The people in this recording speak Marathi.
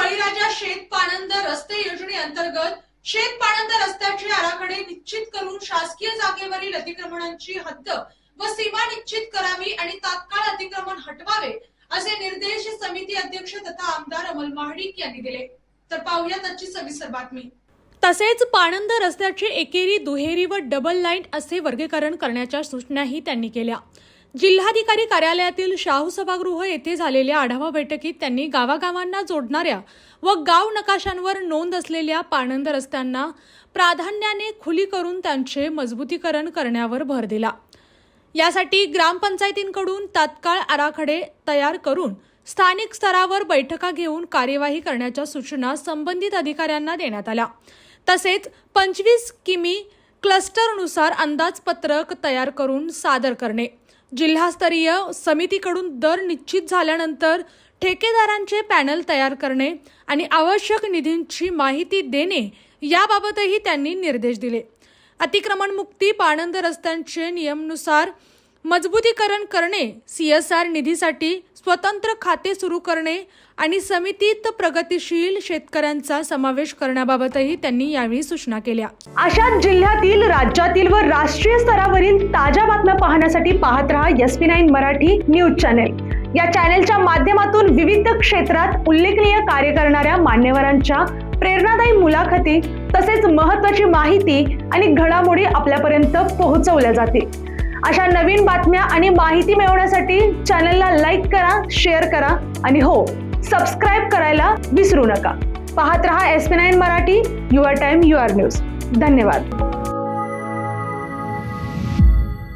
बळीराजा शेत पाणंद रस्ते योजनेअंतर्गत शेत पाणंद रस्त्याचे आराखडे निश्चित करून शासकीय जागेवरील अतिक्रमणांची हद्द व सीमा निश्चित करावी आणि तात्काळ अतिक्रमण हटवावे असे निर्देश समिती अध्यक्ष तथा आमदार अमल महाडिक यांनी दिले। तर पाहूया त्याची सविस्तर बातमी। तसेच पाणंद रस्त्याचे एकेरी, दुहेरी व डबल लाईन असे वर्गीकरण करण्याच्या सूचनाही त्यांनी केल्या। जिल्हाधिकारी कार्यालयातील शाहू सभागृह येथे झालेल्या आढावा बैठकीत त्यांनी गावागावांना जोडणाऱ्या व गाव नकाशांवर नोंद असलेल्या पाणंद रस्त्यांना प्राधान्याने खुली करून त्यांचे मजबूतीकरण करण्यावर भर दिला। यासाठी ग्रामपंचायतींकडून तात्काळ आराखडे तयार करून स्थानिक स्तरावर बैठका घेऊन कार्यवाही करण्याच्या सूचना संबंधित अधिकाऱ्यांना देण्यात आल्या। तसेच 25 किमी क्लस्टरनुसार अंदाजपत्रक तयार करून सादर करणे, जिल्हास्तरीय समितीकडून दर निश्चित झाल्यानंतर ठेकेदारांचे पॅनल तयार करणे आणि आवश्यक निधींची माहिती देणे याबाबतही त्यांनी निर्देश दिले। अतिक्रमण मुक्ती पाणंद रस्त्यांचे नियमानुसार मजबूतीकरण करणे, CSR निधीसाठी स्वतंत्र खाते सुरू करणे आणि समितीत प्रगतिशील शेतकऱ्यांचा समावेश करण्याबाबतही त्यांनी यावेळी सूचना केल्या। अशाच जिल्ह्यातील, राज्यातील व राष्ट्रीय स्तरावरील ताज्या बातम्या पाहण्यासाठी पाहत रहा SP9 मराठी न्यूज चॅनेल। या चॅनेलच्या माध्यमातून विविध क्षेत्रात उल्लेखनीय कार्य करणाऱ्या मान्यवरांच्या प्रेरणादायी मुलाखती तसेच महत्त्वाची माहिती आणि घडामोडी आपल्यापर्यंत पोहोचवल्या जातील। अशा नवीन बातम्या आणि माहिती मिळवण्यासाठी चॅनलला लाईक करा, शेअर करा आणि हो, सबस्क्राईब करायला विसरू नका। पाहत रहा SP9 Marathi, your time your news. धन्यवाद।